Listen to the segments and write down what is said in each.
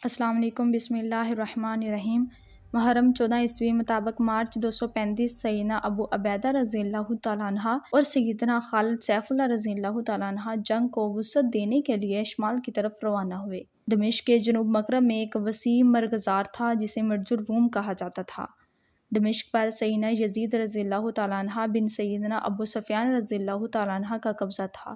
السلام علیکم۔ بسم اللہ الرحمن الرحیم۔ محرم 14 عیسوی مطابق مارچ 235 سیدنا ابو عبیدہ رضی اللہ تعالیٰ عنہ اور سیدنا خالد سیف اللہ رضی اللہ تعالیٰ عنہ جنگ کو وسعت دینے کے لیے شمال کی طرف روانہ ہوئے۔ دمشق کے جنوب مغرب میں ایک وسیع مرغزار تھا جسے مرج الروم کہا جاتا تھا۔ دمشق پر سیدنا یزید رضی اللہ تعالیٰ عنہ بن سیدنا ابو سفیان رضی اللہ تعالیٰ عنہ کا قبضہ تھا۔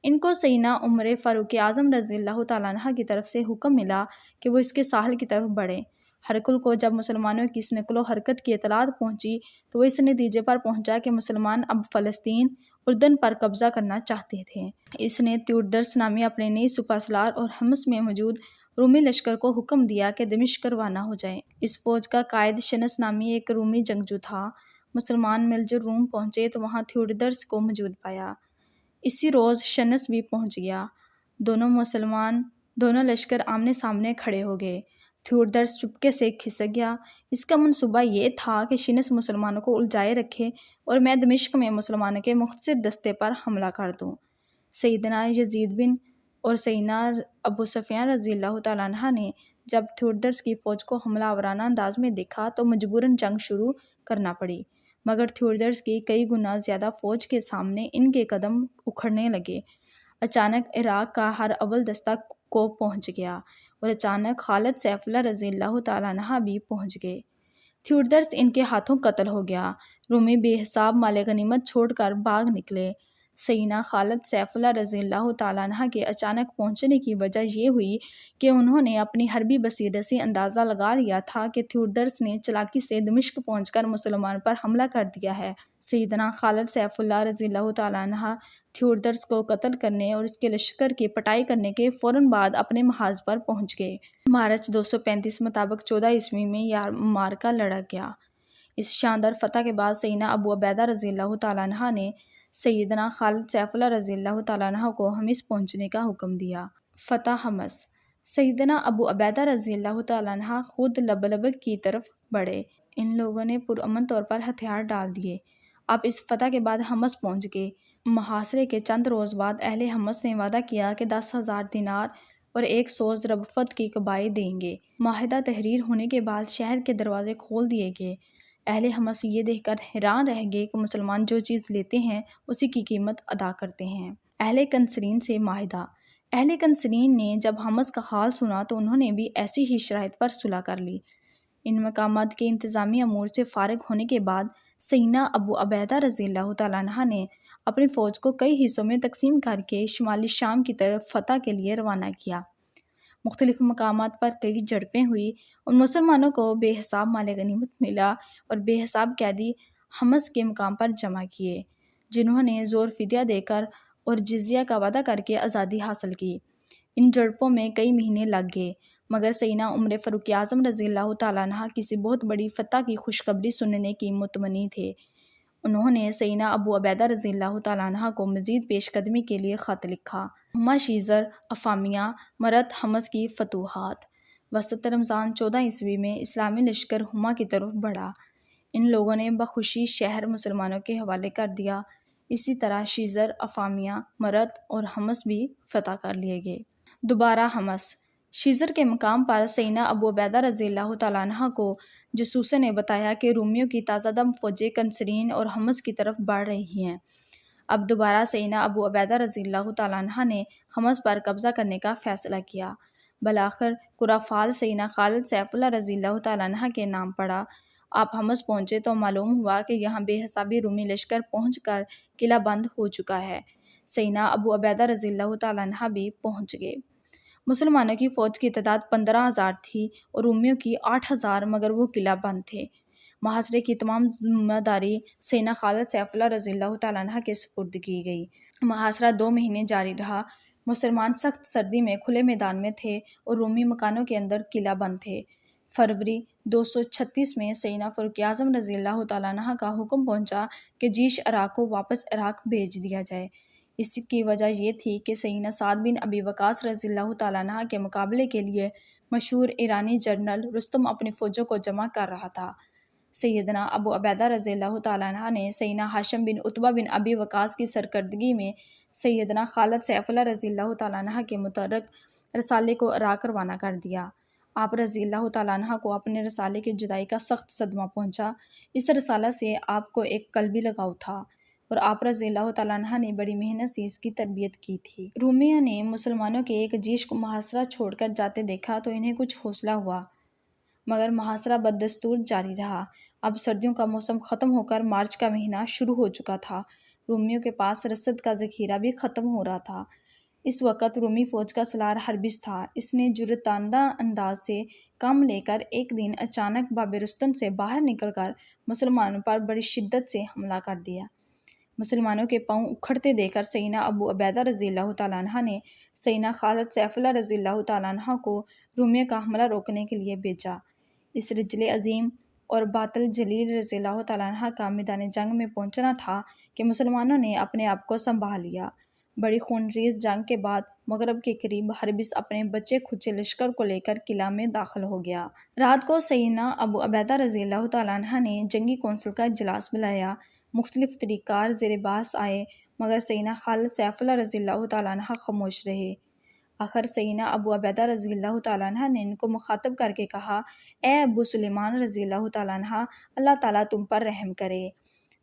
ان کو سیدنا عمر فاروق اعظم رضی اللہ تعالیٰ عنہ کی طرف سے حکم ملا کہ وہ اس کے ساحل کی طرف بڑھیں۔ ہرقل کو جب مسلمانوں کی اس نقل و حرکت کی اطلاع پہنچی تو وہ اس نتیجے پر پہنچا کہ مسلمان اب فلسطین اردن پر قبضہ کرنا چاہتے تھے۔ اس نے تیودرس نامی اپنے نئی سپہ سالار اور حمص میں موجود رومی لشکر کو حکم دیا کہ دمشق روانہ ہو جائیں۔ اس فوج کا قائد شنس نامی ایک رومی جنگجو تھا۔ مسلمان ملج الروم پہنچے تو وہاں تیودرس کو موجود پایا۔ اسی روز شنس بھی پہنچ گیا۔ دونوں لشکر آمنے سامنے کھڑے ہو گئے۔ تھیودرس چپکے سے کھسک گیا۔ اس کا منصوبہ یہ تھا کہ شنس مسلمانوں کو الجھائے رکھے اور میں دمشق میں مسلمانوں کے مختصر دستے پر حملہ کر دوں۔ سیدنا یزید بن اور سیدنا ابو سفیان رضی اللہ تعالیٰ عنہ نے جب تھیودرس کی فوج کو حملہ آورانہ انداز میں دیکھا تو مجبوراً جنگ شروع کرنا پڑی، مگر تھیودرس کی کئی گنا زیادہ فوج کے سامنے ان کے قدم اکھڑنے لگے۔ اچانک عراق کا ہر اول دستہ کو پہنچ گیا اور اچانک خالد سیف اللہ رضی اللہ تعالیٰ عنہ بھی پہنچ گئے۔ تھیودرس ان کے ہاتھوں قتل ہو گیا۔ رومی بے حساب مال غنیمت چھوڑ کر بھاگ نکلے۔ سیدنا خالد سیف اللہ رضی اللہ تعالیٰ عنہ کے اچانک پہنچنے کی وجہ یہ ہوئی کہ انہوں نے اپنی حربی بصیرت سے اندازہ لگا لیا تھا کہ تھیودرس نے چالاکی سے دمشق پہنچ کر مسلمان پر حملہ کر دیا ہے۔ سیدنا خالد سیف اللہ رضی اللہ تعالیٰ عنہ تھیودرس کو قتل کرنے اور اس کے لشکر کی پٹائی کرنے کے فوراً بعد اپنے محاذ پر پہنچ گئے۔ مارچ 235 مطابق 14 عیسوی میں معرکہ لڑا گیا۔ اس شاندار فتح کے بعد سیدنا ابو عبیدہ رضی اللہ تعالیٰ عنہ نے سیدنا خالد سیف اللہ رضی اللہ تعالیٰ عنہ کو حمص پہنچنے کا حکم دیا۔ فتح حمص۔ سیدنا ابو عبیدہ رضی اللہ تعالیٰ عنہ خود لبلب کی طرف بڑھے۔ ان لوگوں نے پرامن طور پر ہتھیار ڈال دیے۔ اب اس فتح کے بعد حمص پہنچ گئے۔ محاصرے کے چند روز بعد اہل حمص نے وعدہ کیا کہ 10,000 دینار اور 100 ضربفت کی کبائی دیں گے۔ معاہدہ تحریر ہونے کے بعد شہر کے دروازے کھول دیے گئے۔ اہل حمص یہ دیکھ کر حیران رہ گئے کہ مسلمان جو چیز لیتے ہیں اسی کی قیمت ادا کرتے ہیں۔ اہل کنسرین سے معاہدہ۔ اہل کنسرین نے جب حمص کا حال سنا تو انہوں نے بھی ایسی ہی شرائط پر صلح کر لی۔ ان مقامات کے انتظامی امور سے فارغ ہونے کے بعد سیدنا ابو عبیدہ رضی اللہ تعالیٰ عنہ نے اپنی فوج کو کئی حصوں میں تقسیم کر کے شمالی شام کی طرف فتح کے لیے روانہ کیا۔ مختلف مقامات پر کئی جھڑپیں ہوئی اور مسلمانوں کو بے حساب مال غنیمت ملا اور بے حساب قیدی حمص کے مقام پر جمع کیے، جنہوں نے زور فدیہ دے کر اور جزیہ کا وعدہ کر کے آزادی حاصل کی۔ ان جھڑپوں میں کئی مہینے لگ گئے، مگر سیدنا عمر فاروق اعظم رضی اللہ تعالیٰ عنہ کسی بہت بڑی فتح کی خوشخبری سننے کی متمنی تھے۔ انہوں نے سیدنا ابو عبیدہ رضی اللہ تعالیٰ عنہ کو مزید پیش قدمی کے لیے خط لکھا۔ ہما شیزر، افامیہ، مرت حمص کی فتوحات۔ وسط رمضان 14 عیسوی میں اسلامی لشکر ہما کی طرف بڑھا۔ ان لوگوں نے بخوشی شہر مسلمانوں کے حوالے کر دیا۔ اسی طرح شیزر، افامیہ، مرت اور حمص بھی فتح کر لیے گئے۔ دوبارہ حمص۔ شیزر کے مقام پر سیدنا ابو عبیدہ رضی اللہ تعالیٰ عنہ کو جاسوسوں نے بتایا کہ رومیوں کی تازہ دم فوجیں کنسرین اور حمص کی طرف بڑھ رہی ہیں۔ اب دوبارہ سیدنا ابو عبیدہ رضی اللہ تعالیٰ عنہ نے حمص پر قبضہ کرنے کا فیصلہ کیا۔ بالآخر قرافال سیدنا خالد سیف اللہ رضی اللہ تعالیٰ عنہ کے نام پڑا۔ آپ حمص پہنچے تو معلوم ہوا کہ یہاں بے حسابی رومی لشکر پہنچ کر قلعہ بند ہو چکا ہے۔ سیدنا ابو عبیدہ رضی اللہ تعالیٰ عنہ بھی پہنچ گئے۔ مسلمانوں کی فوج کی تعداد 15,000 تھی اور رومیوں کی 8,000، مگر وہ قلعہ بند تھے۔ محاصرے کی تمام ذمہ داری سیدنا خالد سیف اللہ رضی اللہ تعالیٰ عنہ کے سپرد کی گئی۔ محاصرہ 2 مہینے جاری رہا۔ مسلمان سخت سردی میں کھلے میدان میں تھے اور رومی مکانوں کے اندر قلعہ بند تھے۔ فروری 236 میں سیدنا فاروق اعظم رضی اللہ تعالیٰ عنہ کا حکم پہنچا کہ جیش عراق کو واپس عراق بھیج دیا جائے۔ اس کی وجہ یہ تھی کہ سیدنا سعد بن ابی وقاص رضی اللہ تعالیٰ عنہ کے مقابلے کے لیے مشہور ایرانی جنرل رستم اپنی فوجوں کو جمع کر رہا تھا۔ سیدنا ابو عبیدہ رضی اللہ تعالیٰ عنہ نے سیدنا ہاشم بن عتبہ بن ابی وقاص کی سرکردگی میں سیدنا خالد سیف اللہ رضی اللہ تعالیٰ عنہ کے متحرک رسالے کو عراق روانہ کر دیا۔ آپ رضی اللہ تعالیٰ عنہ کو اپنے رسالے کی جدائی کا سخت صدمہ پہنچا۔ اس رسالہ سے آپ کو ایک قلبی لگاؤ تھا اور آپ رضی اللہ تعالیٰ عنہ نے بڑی محنت سے اس کی تربیت کی تھی۔ رومیوں نے مسلمانوں کے ایک جیش کو محاصرہ چھوڑ کر جاتے دیکھا تو انہیں کچھ حوصلہ ہوا، مگر محاصرہ بدستور جاری رہا۔ اب سردیوں کا موسم ختم ہو کر مارچ کا مہینہ شروع ہو چکا تھا۔ رومیوں کے پاس رسد کا ذخیرہ بھی ختم ہو رہا تھا۔ اس وقت رومی فوج کا سالار ہربس تھا۔ اس نے جرأتانہ انداز سے کام لے کر ایک دن اچانک باب رستم سے باہر نکل کر مسلمانوں پر بڑی شدت سے حملہ کر دیا۔ مسلمانوں کے پاؤں اکھڑتے دیکھ کر سیدنا ابو عبیدہ رضی اللہ تعالیٰ عنہ نے سیدنا خالد سیف اللہ رضی اللہ تعالیٰ عنہ کو رومیوں کا حملہ روکنے کے لیے بھیجا۔ اس رجل عظیم اور باطل جلیل رضی اللہ تعالیٰ عنہ کا میدان جنگ میں پہنچنا تھا کہ مسلمانوں نے اپنے آپ کو سنبھال لیا۔ بڑی خونریز جنگ کے بعد مغرب کے قریب ہربس اپنے بچے کھچے لشکر کو لے کر قلعہ میں داخل ہو گیا۔ رات کو سیدنا ابو عبیدہ رضی اللہ تعالیٰ عنہ نے جنگی کونسل کا اجلاس بلایا۔ مختلف طریق کار زیر بحث آئے، مگر سیدنا خالد سیف اللہ رضی اللہ تعالیٰ عنہ خاموش رہے۔ آخر سیدنا ابو عبیدہ رضی اللہ تعالیٰ عنہ نے ان کو مخاطب کر کے کہا، اے ابو سلیمان رضی اللہ تعالیٰ عنہ، اللہ تعالیٰ تم پر رحم کرے،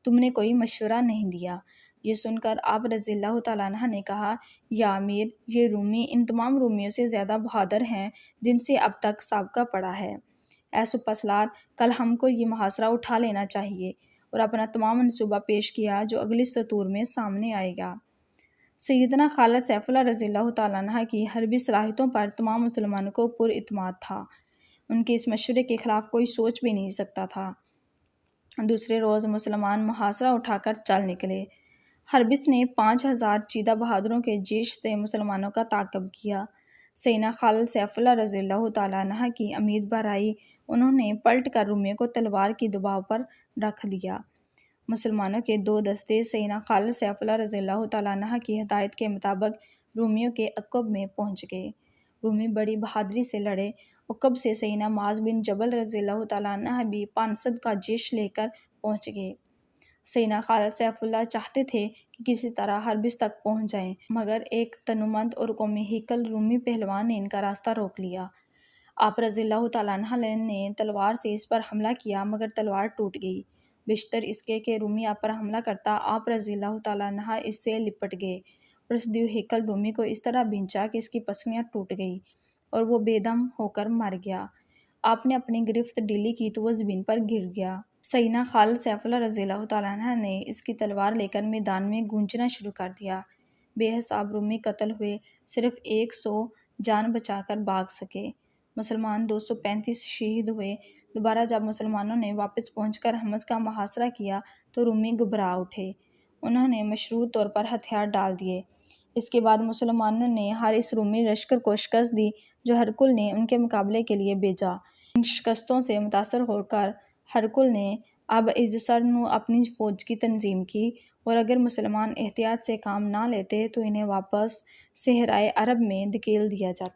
تم نے کوئی مشورہ نہیں دیا۔ یہ سن کر آپ رضی اللہ تعالیٰ عنہ نے کہا، یا امیر، یہ رومی ان تمام رومیوں سے زیادہ بہادر ہیں جن سے اب تک سابقہ پڑا ہے۔ اے سپہ سالار، کل ہم کو یہ محاصرہ اٹھا لینا چاہیے اور اپنا تمام منصوبہ پیش کیا جو اگلی سطور میں سامنے آئے گا۔ سیدنا خالد سیف اللہ رضی اللہ تعالیٰ عنہ کی حربی صلاحیتوں پر تمام مسلمانوں کو پر اعتماد تھا۔ ان کے اس مشورے کے خلاف کوئی سوچ بھی نہیں سکتا تھا۔ دوسرے روز مسلمان محاصرہ اٹھا کر چل نکلے۔ ہربس نے 5000 چیدہ بہادروں کے جیش سے مسلمانوں کا تعاقب کیا۔ سیدنا خالد سیف اللہ رضی اللہ تعالیٰ عنہ کی امید بھر آئی۔ انہوں نے پلٹ کر رومیوں کو تلوار کی دباؤ پر رکھ دیا۔ مسلمانوں کے 2 دستے سیدنا خالد سیف اللہ رضی اللہ تعالیٰ عنہ کی ہدایت کے مطابق رومیوں کے عقب میں پہنچ گئے۔ رومی بڑی بہادری سے لڑے۔ عقب سے سیدنا معاذ بن جبل رضی اللہ تعالیٰ عنہ بھی 500 کا جیش لے کر پہنچ گئے۔ سیدنا خالد سیف اللہ چاہتے تھے کہ کسی طرح ہربس تک پہنچ جائیں، مگر ایک تنومند اور قومی ہیکل رومی پہلوان نے ان کا راستہ روک لیا۔ آپ رضی اللہ تعالیٰ عنہ نے تلوار سے اس پر حملہ کیا، مگر تلوار ٹوٹ گئی۔ بیشتر اس کے کہ رومی آپ پر حملہ کرتا، آپ رضی اللہ تعالیٰ عنہ اس سے لپٹ گئے اور اس دیو ہیکل رومی کو اس طرح بھینچا کہ اس کی پسلیاں ٹوٹ گئی اور وہ بے دم ہو کر مر گیا۔ آپ نے اپنی گرفت ڈھیلی کی تو وہ زمین پر گر گیا۔ سیدنا خالد سیف اللہ رضی اللہ تعالیٰ عنہ نے اس کی تلوار لے کر میدان میں گونجنا شروع کر دیا۔ بے حساب رومی قتل ہوئے، صرف 100 جان بچا کر بھاگ سکے۔ مسلمان 235 شہید ہوئے۔ دوبارہ جب مسلمانوں نے واپس پہنچ کر حمص کا محاصرہ کیا تو رومی گھبرا اٹھے۔ انہوں نے مشروط طور پر ہتھیار ڈال دیے۔ اس کے بعد مسلمانوں نے ہر اس رومی لشکر کو شکست دی جو ہرقل نے ان کے مقابلے کے لیے بھیجا۔ ان شکستوں سے متاثر ہو کر ہرقل نے اب ازسر اپنی فوج کی تنظیم کی، اور اگر مسلمان احتیاط سے کام نہ لیتے تو انہیں واپس صحرائے عرب میں دھکیل دیا جاتا۔